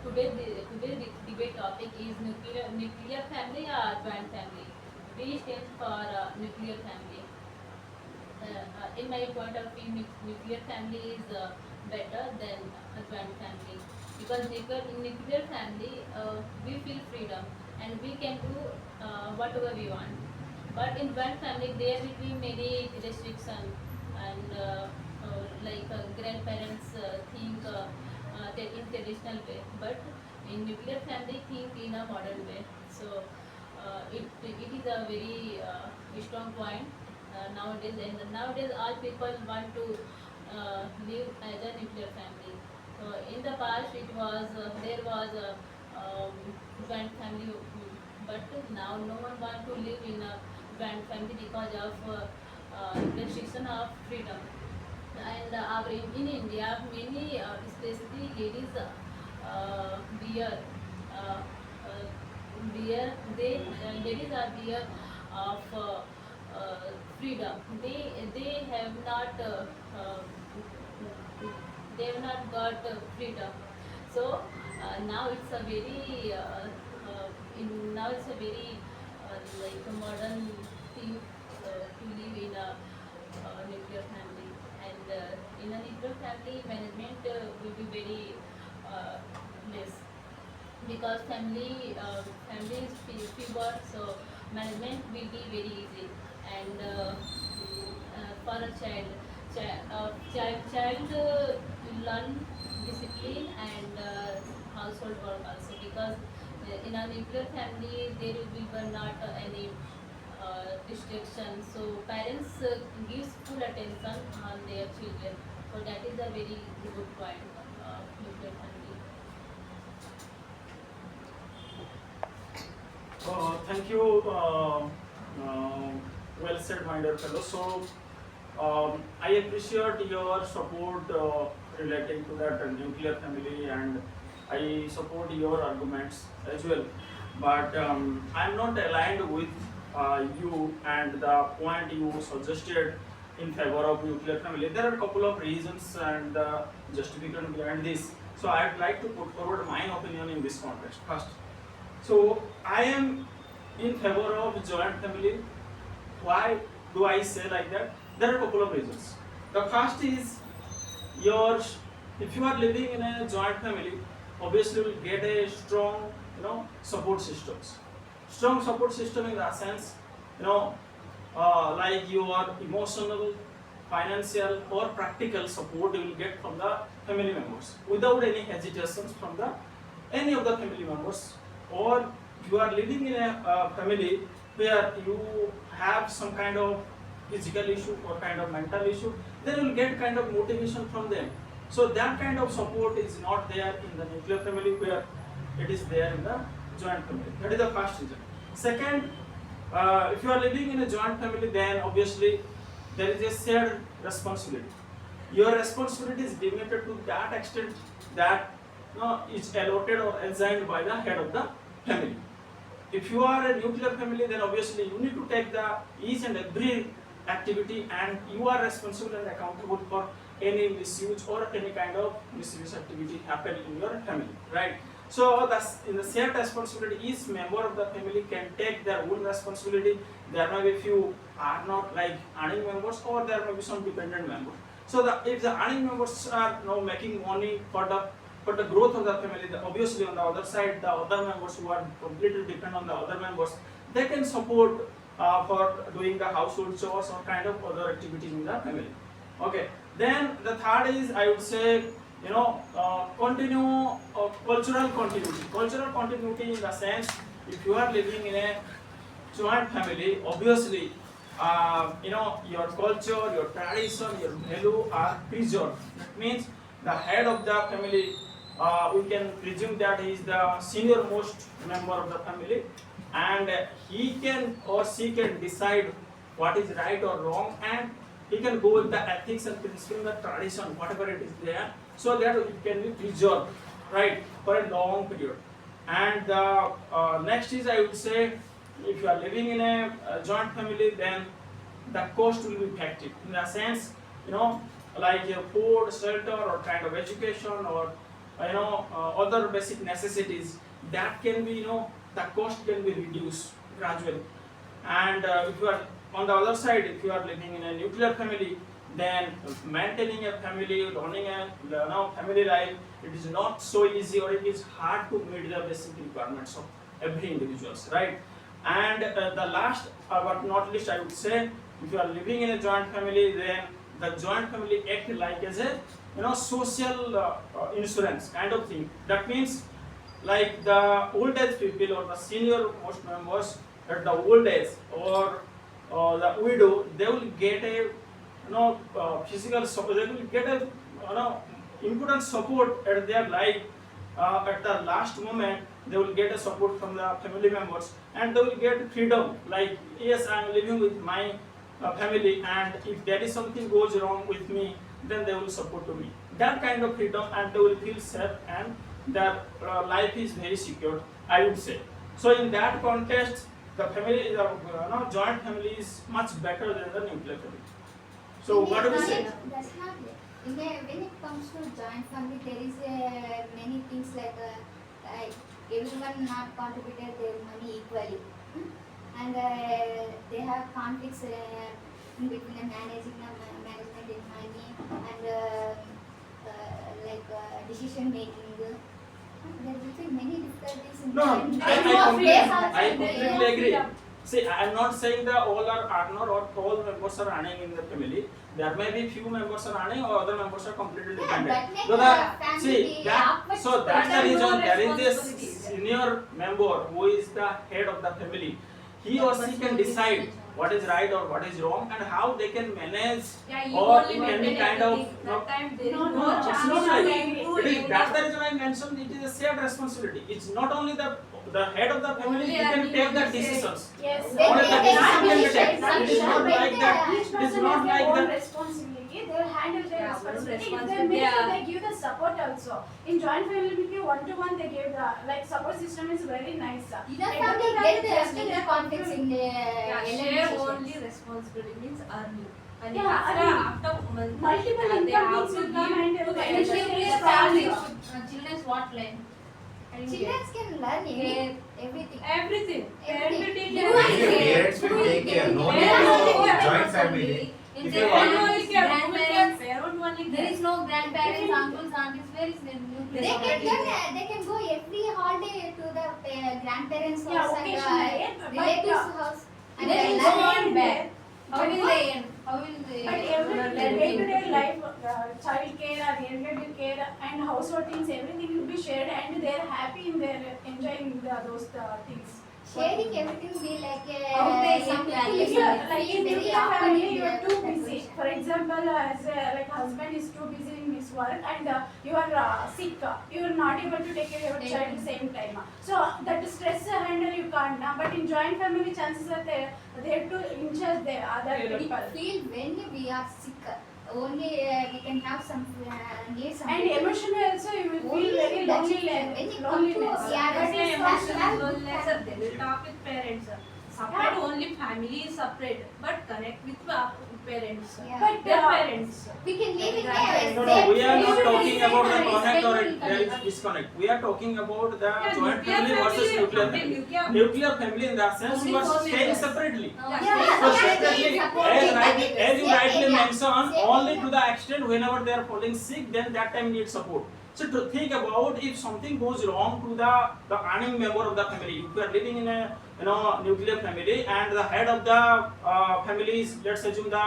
Today's debate topic is nuclear family or joint family. We stand for nuclear family. In my point of view, nuclear family is better than a joint family, because in nuclear family we feel freedom and we can do whatever we want. But in joint family there will be many restrictions, and grandparents think in traditional way, but in nuclear family think in a modern way. So it is a very strong point nowadays, and nowadays all people want to live as a nuclear family. So in the past it was there was a joint family, but now no one want to live in a joint family because of restriction of freedom. And in India, many especially ladies wear uh, they ladies are beer of freedom. They have not they have not got freedom. So now it's a very now it's a very like a modern thing to live in a nuclear family. And in a nuclear family, management will be very less, because family is fewer, so management will be very easy. And for a child learn discipline and household work also, because in a nuclear family there will be not any distraction, so parents gives full attention on their children. So that is a very good point of nuclear family. Thank you. Well said, my dear fellow. So, I appreciate your support relating to that nuclear family, and I support your arguments as well. But I am not aligned with you and the point you suggested in favor of nuclear family. There are a couple of reasons and justification behind this. So, I would like to put forward my opinion in this context first. So I am in favor of joint family. Why do I say like that? There are a couple of reasons. The first is if you are living in a joint family, obviously you will get a strong, support systems. Strong support system in that sense, like your emotional, financial or practical support you will get from the family members without any hesitations from the any of the family members. Or you are living in a family where you have some kind of physical issue or kind of mental issue, then you will get kind of motivation from them. So that kind of support is not there in the nuclear family, where it is there in the joint family. That is the first reason. Second, if you are living in a joint family, then obviously there is a shared responsibility. Your responsibility is limited to that extent that is allotted or assigned by the head of the family. If you are a nuclear family, then obviously you need to take the each and every activity, and you are responsible and accountable for any misuse or any kind of misuse activity happen in your family, right? So that's in the shared responsibility. Each member of the family can take their own responsibility. There may be few are not like earning members, or there may be some dependent members. So if the earning members are making money for the growth of the family, obviously on the other side, the other members who are completely dependent on the other members, they can support for doing the household chores or kind of other activities in the family. Okay. Then the third is, I would say, cultural continuity. Cultural continuity in the sense, if you are living in a joint family, obviously, your culture, your tradition, your value are preserved. That means the head of the family, we can presume that he is the senior most member of the family, and he can or she can decide what is right or wrong, and he can go with the ethics and principle, the tradition, whatever it is there, so that it can be preserved, right, for a long period. And the next is, I would say, if you are living in a joint family, then the cost will be effective in the sense, like food, shelter, or kind of education, or other basic necessities, that can be, the cost can be reduced gradually. And if you are on the other side, if you are living in a nuclear family, then maintaining a family, running a family life, it is not so easy, or it is hard to meet the basic requirements of every individuals, right? And the last but not least, I would say, if you are living in a joint family, then the joint family act like as a social insurance kind of thing. That means, like the old age people or the senior most members at the old age, or the widow, they will get a physical support, they will get a important support at their life. At the last moment, they will get a support from the family members, and they will get freedom, like, yes, I am living with my family, and if there is something goes wrong with me, then they will support to me. That kind of freedom, and they will feel safe, and their life is very secure, I would say. So in that context, the family, joint family is much better than the nuclear family. So what do you say? That's not it. When it comes to joint family, there is many things like everyone not contributed their money equally, and they have conflicts in between the management in money, and decision making. There will be many difficulties in No, joint I completely agree. See, I am not saying that all are earner or all members are earning in the family. There may be few members are earning, or other members are completely dependent. So that's the reason there is this senior member who is the head of the family. He or she can decide what is right or what is wrong, and how they can manage, or in any kind of it's not like it is, that's the reason I mentioned it is a shared responsibility. It's not only the head of the family who can take the decisions. Yes. Only the decision can be taken. It is not like that. Each It is person not has their like own that. responsibility. They will handle their Yeah, responsibility. If responsibility, they make yeah. it, they give the support also. In joint family, one-to-one, they give the support system is very nice. In a family, get the conflicts in the share only responsibility means earning. And Yeah, after multiple they have income to will come give and to the financial education is family. family. Children's what learn? children can learn everything. Everything. Everything. You Who are is here. Parents will take care. No need Parents to will joint take family. In If their you want- family, grandparents, There is no grandparents, uncles, aunties. Where is the nuclear They family? they can go every holiday to the grandparents' Yeah, house and occasionally, but, relatives' house. And There they is learn. no one back. How will they end? How will they But every day-to-day life, child care or elderly care and household things, everything will be shared, and they are happy in their enjoying those things. Sharing everything will be like How they some interact. people If you are like feel in very nuclear awkward family, in you are their too busy. conversation. For example, as like husband is too busy in his work, and you are sick, you are not able to take care of your child at the same time. So that stress handle you can't. But in joint family, chances are they have to incharge the other We people. feel when we are sick, only we can have some need some. And emotionally also you will Only feel very that lonely, when it comes to loneliness. yeah, But that is in emotional loneliness, they will talk with parents. Separate only family is separate, but connect with parents. Yeah. But Their parents. we can live in No, there. we are not They- talking about the they- connect or they- there is disconnect. We are talking about the Yeah, joint nuclear family versus family, nuclear family. nuclear- Nuclear family, in that sense, Only you are four staying members. separately. Yeah, So yeah, separately, yeah, as you rightly yeah. mentioned, Same only area. to the extent whenever they are falling sick, then that time need support. So to think about, if something goes wrong to the earning member of the family, if you are living in a nuclear family, and the head of the family is, let's assume the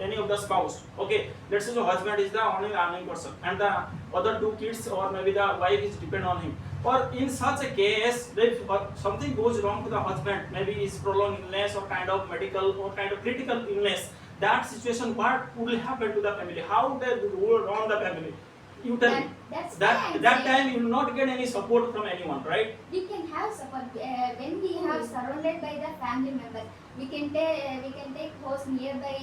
any of the spouse, okay, let's assume husband is the only earning person, and the other two kids or maybe the wife is depend on him. Or in such a case, if something goes wrong to the husband, maybe his prolonged illness or kind of medical or kind of critical illness, that situation, what will happen to the family? How they will run the family? You tell me. That's That why I'm that saying time you will not get any support from anyone, right? we can have support when we have surrounded by the family members. We can take house nearby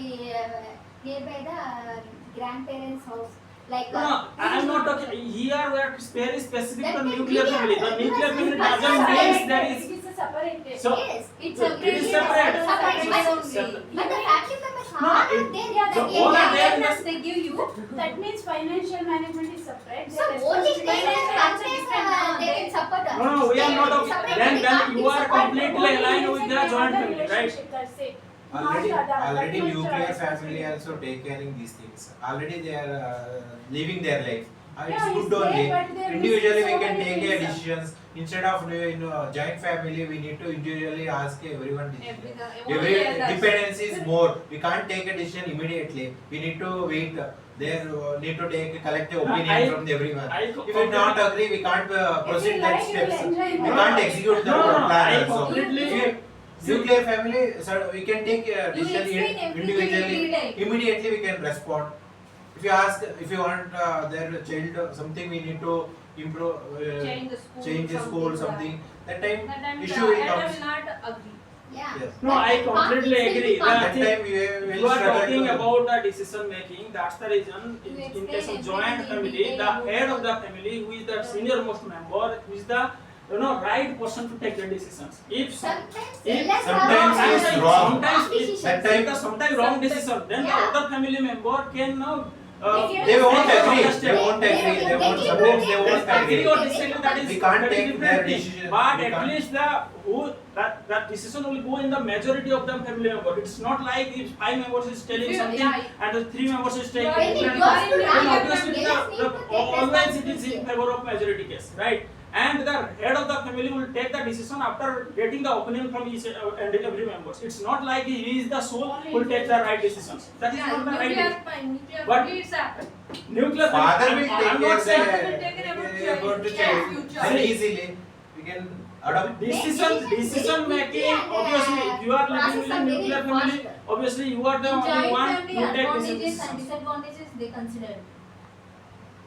the grandparents' house. Like No, I am not talking here. We are very specific That to means nuclear we are- family. The we nuclear are family separate. doesn't mean there It is. is a separate. So yes, It's So a it is separate. Separate. Separate. but the family members all are there in the that all are area. there in the Awareness they give you. That means financial management is separate. So only Their they responsibility can they can support us. No, we are They not can okay. separate, Then they can't you give are support. completely aligned with the joint family, right? That's it. Already, Not the- already that much, nuclear family responsibility. also take caring these things. Already they are living their life. It's Yeah, it's good there, only. but they're Individually missing we so can many take things. decisions. Instead of joint family, we need to individually ask everyone decision. Every dependency is more. We can't take a decision immediately. We need to wait. There need to take a collective opinion from everyone. If we not agree, we can't proceed next steps. We can't execute the plan also. completely. Nuclear family, so we can take a You decision explain everything in individually. real time. Immediately we can respond. If you ask, if you want their child something, we need to improve, Change the school. change the school something. That time That time issue will the elder come. will not agree. Yeah. Yes. No, I completely agree. That The time we will You are struggle talking to- about the decision making. That's the reason You in case of explain joint everything in family, detail the about head the- of the family, who is the senior most member, who is the right person to take the decisions. If Sometimes If elders sometimes are it's wrong. wrong. Sometimes Decisions. That time- because sometimes wrong decision, then Yeah. the other family member can now. They won't agree. They won't They- agree. They they won't give support. you They won't Agree agree. or disagree, that is We can't that is take different their thing. decision. But We at can't. least that decision will go in the majority of the family member. It's not like if 5 members is telling If you- something yeah. and the 3 members is telling When it different. goes to Then the obviously family, yes, need to take always it is in responsibility. favor of majority case, right? And the head of the family will take the decision after getting the opinion from each and every member. It's not like he is the soul who will take the right decisions. That is Yeah, not the right nuclear decision. nuclear But- family it's a Nuclear Father family, will I'm take not saying Father will take care about child. about the Yeah, child. future. Then easily we can adopt. decision making. Obviously, if you are living in a nuclear family, obviously you are the In only joint one family, who take advantages and decisions. disadvantages they consider.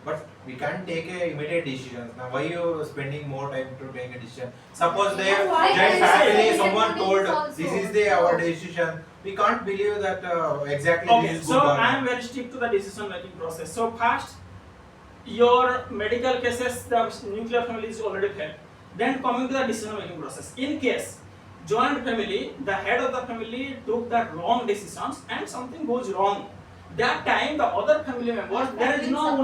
But we can't take a immediate decisions. Now why you spending more time to take a decision? Suppose they Yeah, why joint they family, say someone that told also. this is the our decision. We can't believe that exactly Okay, this is so good or I am not. very strict to the decision making process. So first, your medical cases, the nuclear family is already failed. Then coming to the decision making process. In case joint family, the head of the family took the wrong decisions and something goes wrong. That time the other family members, there is no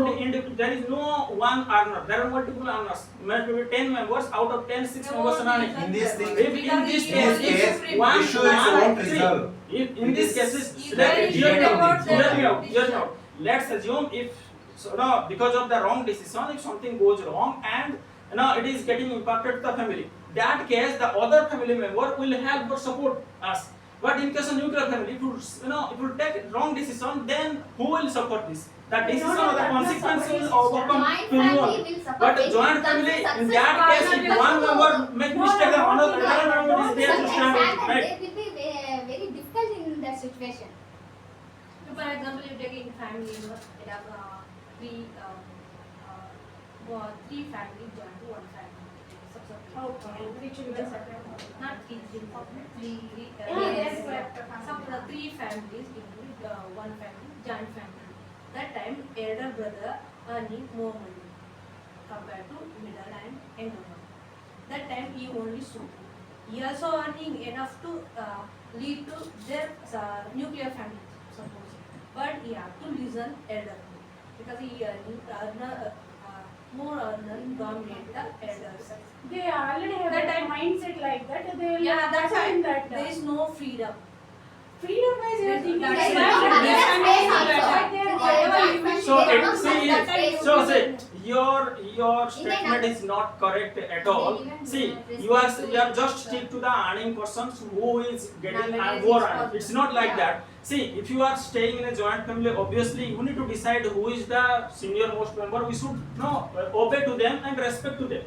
one earner. There are multiple earners. Maybe 10 members out of 10, 6 members are earning. In this thing, If in this case, issue is won't resolve. If in this cases, If let there it is hear me doubt out, about hear me the out, hear me out. Let's assume if because of the wrong decision, if something goes wrong and it is getting impacted to the family, that case the other family member will help or support us. But in case of nuclear family, if you take wrong decision, then who will support this? The decision or the consequence will overcome Joint to you. family will support But it. joint family, in that case, if one member make mistake, the another member is there to stand with it, right? They will be very difficult in that situation. So for example, you take in family, it have three families joined to one family. Which will be separate. Not three. Yeah, yes, but Some three families into one family, joint family. That time, elder brother earning more money compared to middle and younger one. That time, he only suit. He also earning enough to lead to their nuclear family, suppose. But he have to listen elder because he earning more earner dominate the elders. They already have That a time- mindset like that. They will Yeah, that's why assume that there is no freedom. freedom wise you are thinking That's like why that. this family is Like better. they are Whatever whatever you wish. So They it don't see have that space. so your statement is not correct at all. See, you are just stick to the earning persons who is getting more earning. It's not like that. See, if you are staying in a joint family, obviously you need to decide who is the senior most member. We should obey to them and respect to them.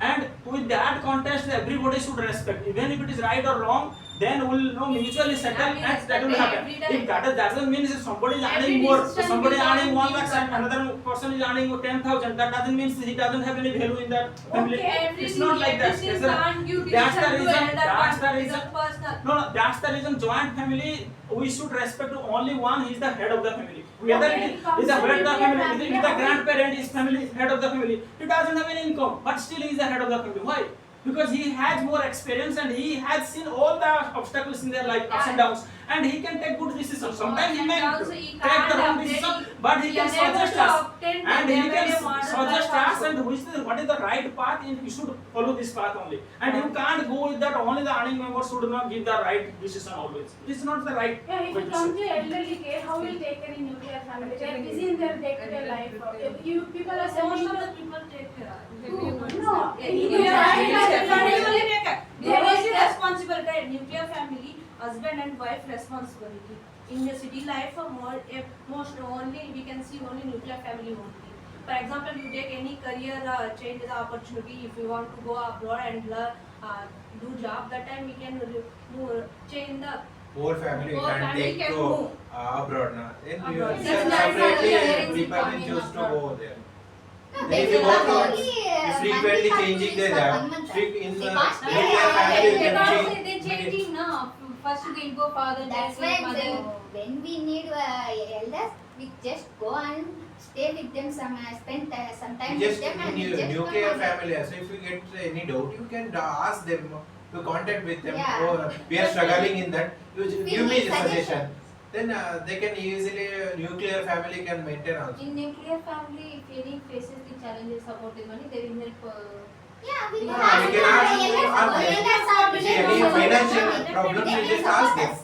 And with that context, everybody should respect, even if it is right or wrong. Then we'll mutually settle, and that will happen. If that doesn't mean if somebody is earning more, somebody is earning 1 lakh and another person is earning 10,000, that doesn't mean he doesn't have any value in that family. It's not like that. Everything That's can't give that's the decision to reason. elder That's the one. reason. It's a personal. No, that's the reason. Joint family, we should respect to only one. He is the head of the family. Whether Okay, it it comes is the to head of the nuclear family, family, is the how grandparent is family head of the family. He doesn't have any income, but still he is the head of the family. Why? because he has more experience and he has seen all the obstacles in their life, ups and downs, and he can take good decisions. Sometimes he may take the wrong decision, but he can suggest us, and he can suggest us and what is the right path, and you should follow this path only. And you can't go with that only the earning members should not give the right decision always. It is not the right. Yeah, if you come to elderly care, how will you take care in nuclear family? They are busy in their day-to-day life. You people are Most sending of the people take care. No, They are responsible. Right? Nuclear family, husband and wife responsibility. In the city life, most only we can see only nuclear family only. For example, you take any career change the opportunity. If you want to go abroad and do job, that time we can change the whole family Whole can family take can to move. abroad now. Then we Abroad. will That's separately parents people will coming choose to abroad. go there. No, Then if they you go will to only, frequently monthly changing families the for job, 1 month. in They the can't stay nuclear there. family you can Because change. they changing now. First they go father, That's then why I'm saying mother. when we need elders, we just go and stay with them, spend some time Just with them, and in we just nuclear come and- family, so if you get any doubt, you can ask them to contact with them. Yeah. Oh, we are struggling in that. You We give me need the suggestion. suggestion. Then they can easily nuclear family can maintain also. In nuclear family, if any faces the challenges about the money, they will help. Yeah, we can Yeah, ask we them. can ask Elders them. are- elders are See, any willing to financial support us. problems, They we will just ask support them. us.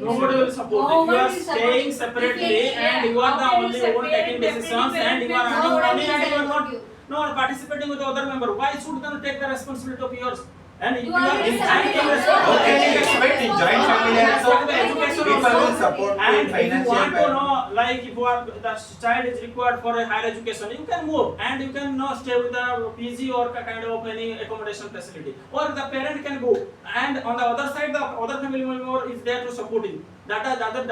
Nobody will support. No If you one are will staying support. separately and you are the only one taking decisions and you are earning money and you are not participating with the other member, why should they take the responsibility of yours? And if You you are are already taking separated. How can you responsibility, expect in joint family also people will support and in if you financial want to back- know, like if you are, the child is required for a higher education, you can move and you can stay with the PG or kind of any accommodation facility, or the parent can go, and on the other side the other family member is there to support you. That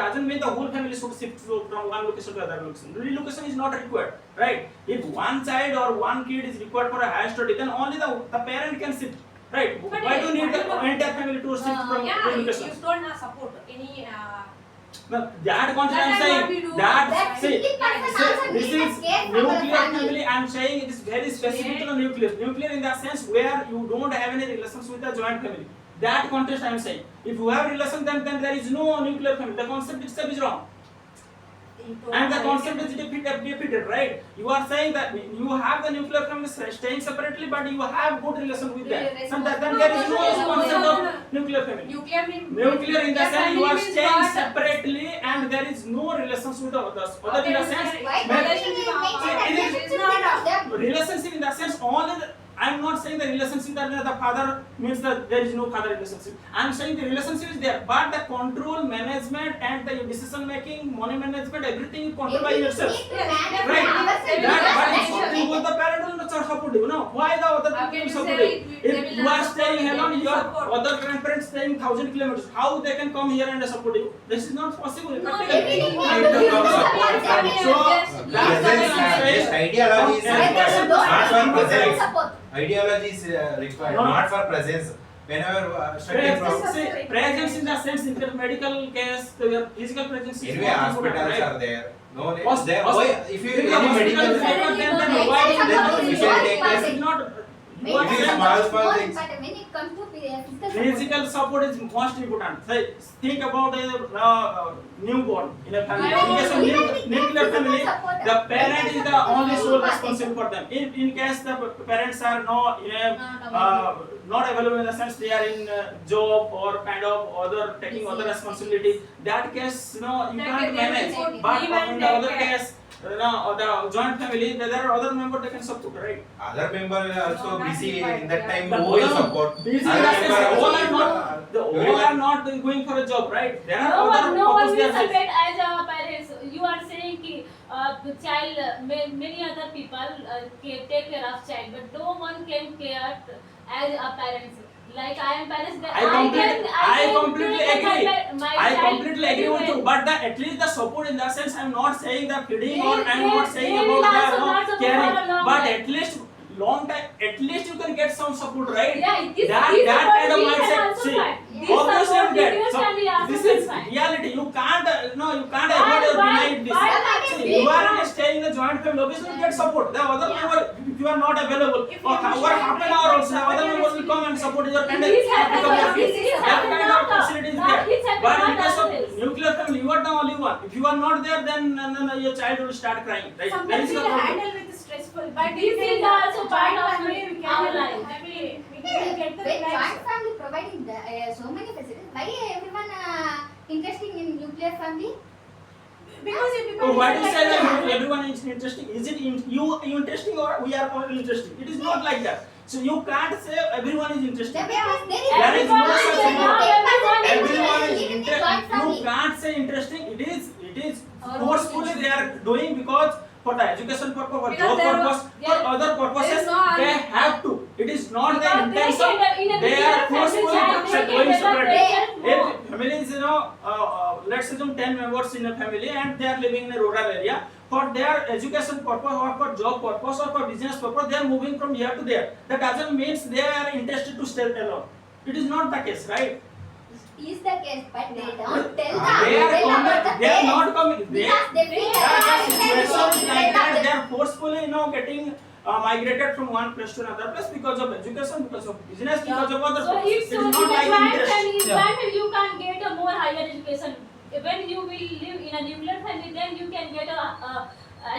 doesn't mean the whole family should shift from one location to other location. Relocation is not required, right? If one child or one kid is required for a higher study, then only the parent can shift. Right? But Why do you need the why entire family to shift from yeah, you relocation? don't support any. Well, that concept I'm That is what we saying. do. That That see, 50% also this we is must care for our nuclear family. family. I'm saying it is very specific to the nuclear. Nuclear in the sense where you don't have any relations with the joint family. That context I'm saying. If you have relation, then there is no nuclear family. The concept itself is wrong. And the concept is defeated, right? You are saying that you have the nuclear family staying separately, but you have good relation with them. And then there is no concept of nuclear family. Nuclear in the sense you are staying separately and there is no relations with the others. Other in the sense, Why It can't is- we maintain them? relationship in the sense only I am not saying the relationship that the father means that there is no father relationship. I am saying the relationship is there, but the control, management, and the decision making, money management, everything is controlled by yourself. Right? That is something with the parent will not support you. No, why the other How people can you support say you? they If will you not are staying support you, alone, they will your support. other grandparents staying 1,000 kilometers, how they can come here and support you? This is not possible. No, practically. everything You we need have to to come give support them from support. So Yes, that's Presence, what I'm saying. just ideology is Yes, Elders required, don't not for give them presence. support. Ideology is required, No. not for presence. Whenever starting from Presence in the sense in the medical case, your physical presence is anyway, not important, hospitals right? are there. No, Hos- there. hos- Why, if you If the any hospital medical, is important, then Medical why support then is you more can take important. this is not. If What it is is small, Medical small support things. is important. When it comes to physical support. Physical support is most important. Say, think about a newborn in a family. In case of nuclear family, the parent is the only sole responsible for them. In case the parents are not available in the sense they are in job or kind of other taking other responsibility, that case you can't manage. But in the other case, the joint family, there are other members that can support, right? other member are also No, busy not in that time. The Who will other- support? Busy in Other the sense member all also are not the all everyone- are not going for a job, right? There are No other one will purpose they are separate as our parents. You are saying ki the child, many other people take care of child, but no one can care as a parents. Like I am parents, that I completely take agree. my I child completely agree with you, very well. but at least the support in that sense, I am not saying the feeding or I am They- not saying they will about also the not support caring, for a long but time. at least long time, at least you can get some support, right? Yeah, this that support kind of we can mindset. also See, find. This obviously support you get. videos So can be also this is fine. reality. You can't you can't Why- avoid or why- deny this. why See, we you are can't? staying in a joint family, obviously you get support. The other Yeah. member, if you are not available If for you over half an hour also, also the other members will come and support your and This happens, become your this kids. is That happens kind of not, facility is not, there. it's happens But in not case of always. nuclear family, you are the only one. If you are not there, then your child will start crying. Right? That Sometimes is the we problem. handle with stressful, but This is also part of family. We can our handle life. happily. We When can get the joint relax. family providing so many facilities, why everyone interested in nuclear family? Because if people Oh, why do you listen say like that everyone is interesting? Is it you interesting or we are all interesting? It is not like that. So you can't say everyone is interesting. There is There is no Everyone such is thing. not Everyone is living in interesting. joint family. You can't say interesting. It is forcefully they are doing because for the education purpose, for Because job there purpose, was- for other there purposes, is no they have to. It is not their Because they intention. can, in a They nuclear are forcefully family, they going can separately. develop their If family is, let's assume 10 members in a family and they are living in a rural area, for their education purpose or for job purpose or for business purpose, they are moving from here to there. That doesn't mean they are interested to stay alone. It is not the case, right? Is the case, but they don't tell They the are not coming. because they feel Yeah, that their situation is like that. They they are forcefully, getting migrated from one place to another place because of education, because of business, because of other So purposes. if It so, is in not a like joint interest. family, Yeah. joint family, you can't get a more higher education. When you will live in a nuclear family, then you can get a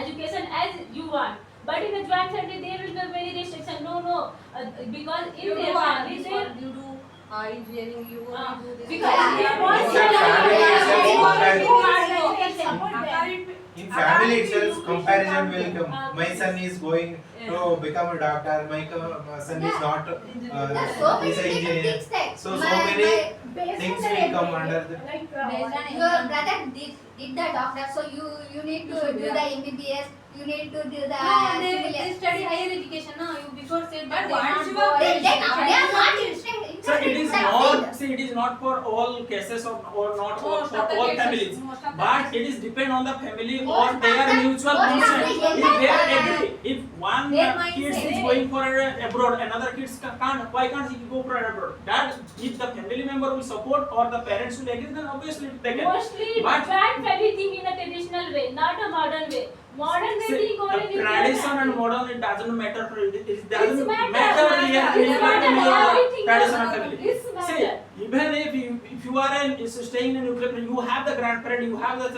education as you want. But in a joint family, there will be very restriction. No, because in You their do family, this they one, you do engineering, you Ah, do this. because one. they want In to fact, family itself Support them. in family itself comparison will come. My yes. son is going to become a doctor. My son is not. There's so many Is an different engineer. things that So many Based things on will the come ability, under the. like your brother did the doctor, so you need to do the MBBS, you need to do the No, they civil. study higher education. No, you before said But that they once not you go are higher they are education. not interested So it is in that not. field. See, it is not for all cases or not all, Most for of the all cases, families. most of the But cases. it is depend on the family or Most their of the- mutual most of consent. the If younger- they are agree, if one Their kid mindset. is going for abroad, another kids can't. Why can't he go for abroad? That if the family member will support or the parents will agree, then obviously they can. mostly But- joint family think in a traditional way, not a modern way. Modern way See, think only the nuclear tradition and family. modern, it doesn't matter for it. It doesn't It's matter. matter It's here matter. in your Everything traditional matter. family. It's matter. See, even if you are staying in a nuclear family, you have the grandparent, you have the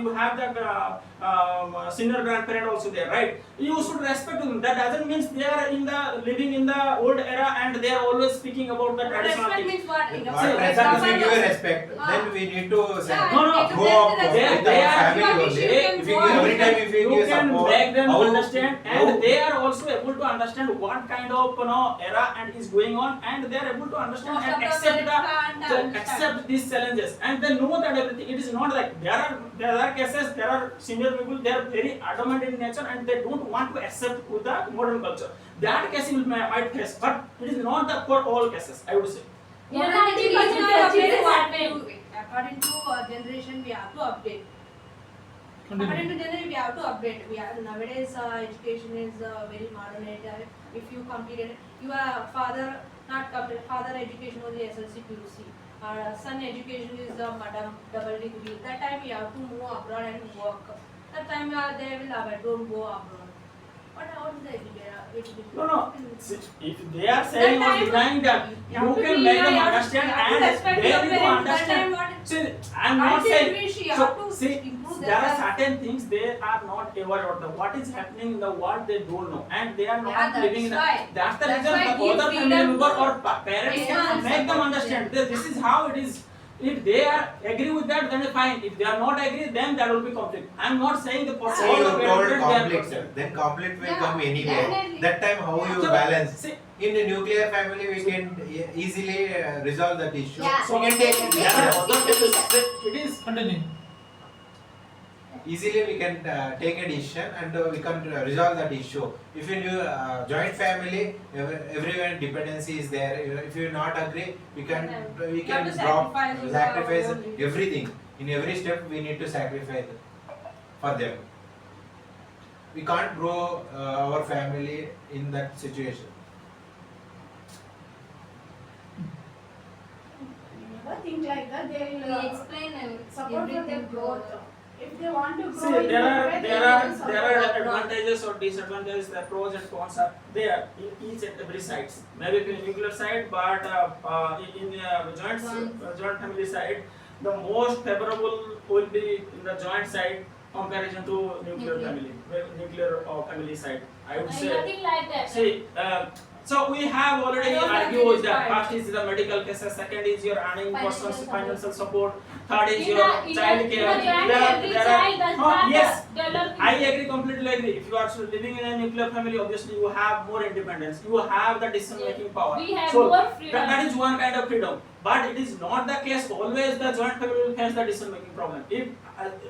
you have the senior grandparent also there, right? You should respect them. That doesn't mean they are living in the old era and they are always speaking about the traditional Respect things. means what? What respect? If we give respect, then we need to say, Yeah, No, no. go up They- with they our are- family you only. can If we go give up. every time if we You give can support, make them how- understand, how- and they are also able to understand what kind of era and is going on, and they are able to understand Most and of the accept parents can't the understand. accept these challenges, and they know that everything. It is not like there are cases, there are senior people, they are very adamant in nature and they don't want to accept with the modern culture. That case will might face, but it is not the for all cases, I would say. In a Modern 90% education cases is it what happen. according to generation we have to update. According to generation we have to update. We are nowadays education is very modern age. If you completed your father not complete father education was SLC PUC. Son education is double degree. That time you have to move abroad and work. That time they will have don't go abroad. What is the education? No. See, if they are saying or denying that, you have to can be- make them you have to- understand you have to and respect they your need to parents. That understand. time what- See, I am not Until saying. we see, you So, have to see, improve there are themselves. certain things they are not aware of. What is happening in the world, they don't know, and they are not Yeah, that's living in why. that. That's the That's reason why the give other family freedom member to or parents can parents, make them support understand them. that this is how it is. If they are agree with that, then fine. If they are not agree, then there will be conflict. I am not saying the for Say all you the told parents they are conflict, perfect. then conflict will Yeah, come anywhere. definitely. That time how you So, balance. see, In a nuclear family, we can easily resolve that issue. Yeah. So we can take there are other cases. It is Continue. easily we can take a decision and we can resolve that issue. If in your joint family, everyone dependency is there. If you not agree, we can You have to drop sacrifice your sacrifice own needs. everything. In every step, we need to sacrifice for them. We can't grow our family in that situation. Never think like that. They will explain support for their everything growth. If they want to grow See, in there that are way, there they are will support. there are advantages or disadvantages. The pros and cons are there in each and every side. Maybe in nuclear side, but in joint family side, the most favorable will be in the joint side comparison to nuclear family, nuclear family side. I would say. Nothing like that. See, so we have already I don't agree argued this that point. first is the medical cases, second is your earning Financial person's support. financial support, third is In your the child in care. the joint every child does not Yes, develop. I agree, completely agree. If you are living in a nuclear family, obviously you have more independence. You have the decision making power. We have So more freedom. that is one kind of freedom. But it is not the case always the joint family will face the decision making problem. If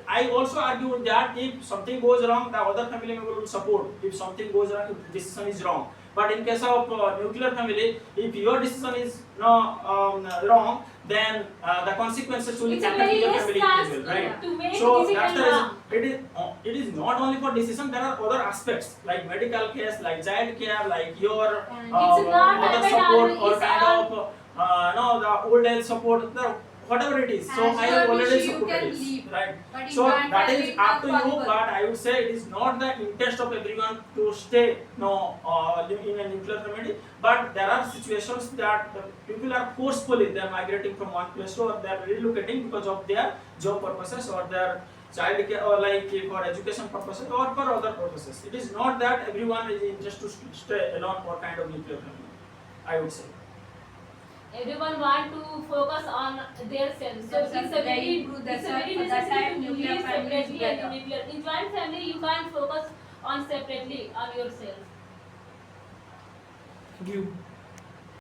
I also argue that if something goes wrong, the other family member will support. If something goes wrong, if the decision is wrong. But in case of nuclear family, if your decision is wrong, then the consequences will It's a affect very your less family chance as well, right? to make So decision that's the reason. wrong. It is not only for decision. There are other aspects like medical case, like child care, like your It's not mother about support all- or it's kind all- of the old age support, whatever it is. So As I have per already which you supported can this, leave. right? But in So joint that family is it's up not to you, possible. but I would say it is not the interest of everyone to stay live in a nuclear family. But there are situations that the people are forcefully they are migrating from one place to they are relocating because of their job purposes or their child care or like for education purposes or for other purposes. It is not that everyone is interested to stay alone or kind of nuclear family, I would say. Everyone want to focus on their self. So Themselves, it's a they very improve it's a themselves. very For that necessary time, to nuclear live family is separately and better. nuclear. In joint family, you can't focus on separately on yourself. Thank you.